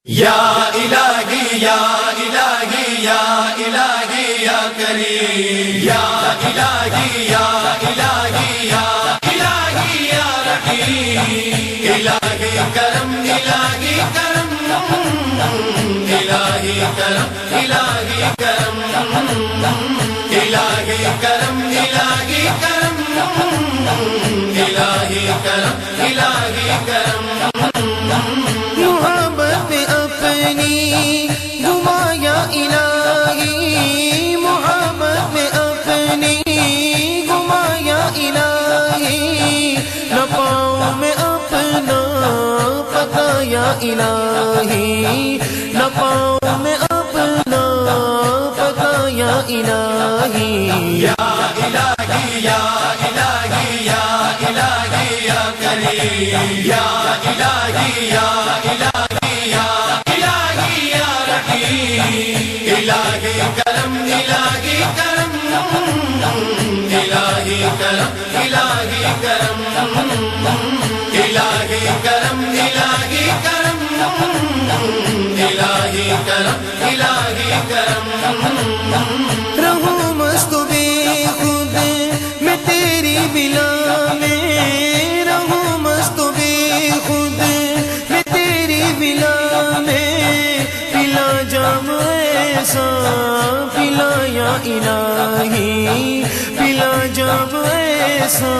یا الہی یا الہی یا الہی یا کریم یا الہی یا الہی یا الہی یا رحیم الہی کرم الہی کرم الہی کرم الہی کرم الہی کرم الہی کرم الہی کرم الہی کرم محبت اپنی گمایا الہی محبت میں اپنی گمایا الہی نہ پاؤں میں اپنا پتہ یا الہی نہ پاؤں میں اپنا پتہ یا الہی یا الہی یا الہی یا الہی یا کریم یا الہی یا الہی یا الہی یا رحیم الہی کرم الہی کرم الہی کرم الہی کرم الہی کرم الہی کرم الہی کرم الہی کرم رہوں مست بے خود میں تیری بلا میں رہوں مست بے خود میں تیری بلا میں پلا جام ایسا پلا یا الہی پلا جام ایسا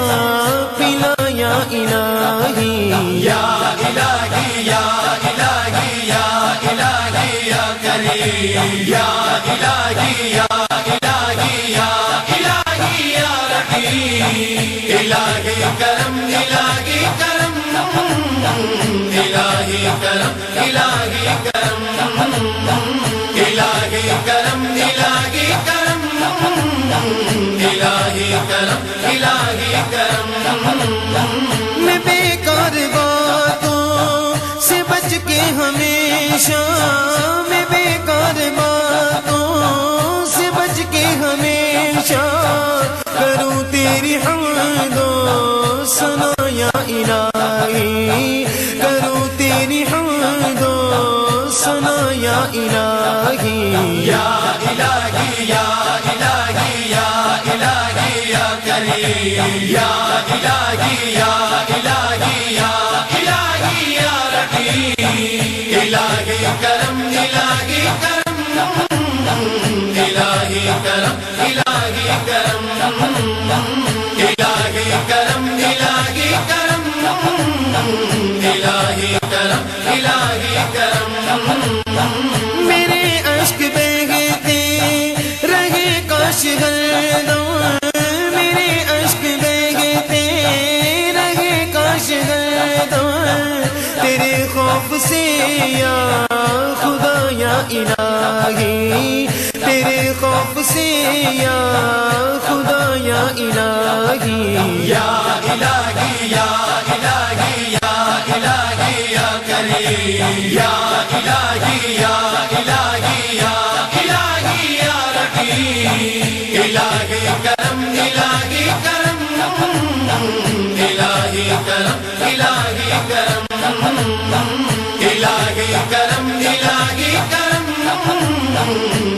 پلا یا الہی یا الہی یا الہی یا الہی یا کریم یا الہی یا الہی یا الہی یا رحیم الہی کرم الہی کرم الہی کرم الہی کرم الہی کرم الہی کرم الہی کرم الہی کرم میں بیکار باتوں سے بچ کے ہمیشہ میں بیکار باتوں سے بچ کے ہمیشہ کروں تیری حمد و ثنا یا الہی کروں تیری حمد و ثنا یا الہی یا الہی یا الہی یا الہی یا کریم یا الہی یا الہی یا الہی یا رحیم الہی کرم الہی کرم الہی کرم الہی کرم الہی کرم الہی کرم الہی کرم الہی کرم میرے اشک بہتے رہے کاش گرداں میرے اشک بہتے رہے کاش گرداں تیرے خوف سے یا خدا یا الہی تیرے خوف سے یا خدا یا الہی یا الہی یا الہی یا الہی یا کریم یا الہی یا الہی یا الہی یا رحیم الہی کرم الہی کرم الہی کرم الہی کرم الہی کرم الہی کرم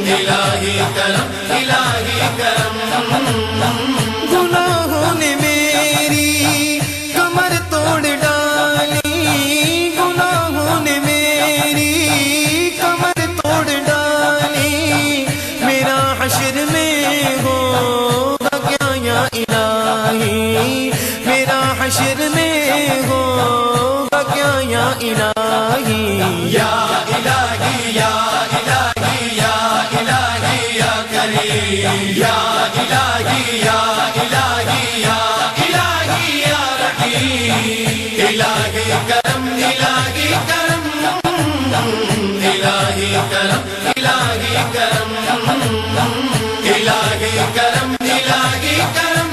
الہی کرم الہی کرم گناہوں نے میری کمر توڑ ڈالی گناہوں نے میری کمر توڑ ڈالی میرا حشر میں ہوگا کیا یا الہی میرا حشر میں ہوگا کیا یا الہی یا الہی یا الہی یا الہی یا کریم یا الہی یا الہی یا الہی یا رحیم الہی کرم الہی کرم الہی کرم الہی کرم الہی کرم الہی کرم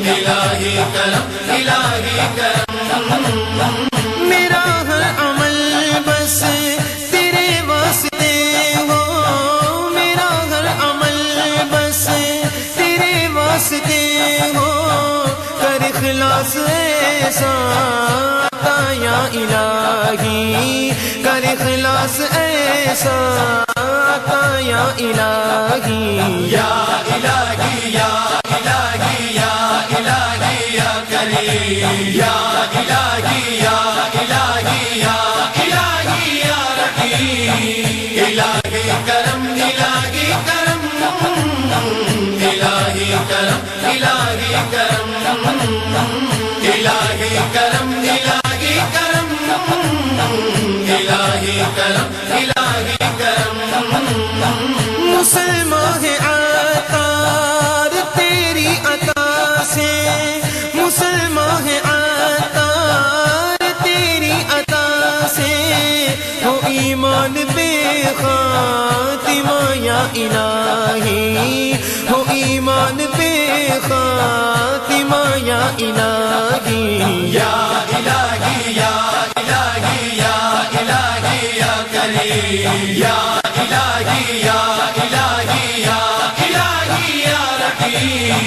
الہی کرم الہی کرم میرا ہر عمل بس تیرے واسطے ہو میرا ہر عمل بس تیرے واسطے ہو کر اخلاص ایسا عطا یا الہی کر اخلاص ایسا عطا یا الہی یا الہی یا الہی یا الہی یا کریم یا الہی یا الہی یا الہی یا رحیم الہی کرم الہی کرم الہی کرم الہی کرم الہی کرم الہی کرم الہی کرم الہی کرم مسلمان ہے عطار تیری عطا سے مسلمان ہے عطار تیری عطا سے ہو ایمان بے خاتمہ یا الہی ہو ایمان بے خاتمہ یا الہی یا الہی یا الہی یا الہی یا کریم یا الہی یا الہی یا الہی یا رحیم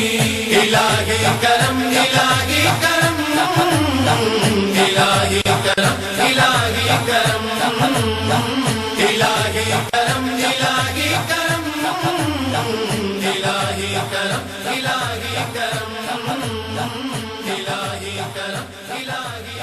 الہی کرم الہی کرم الہی کرم الہی کرم الہی کرم الہی کرم الہی کرم الہی کرم الہی کرم الہی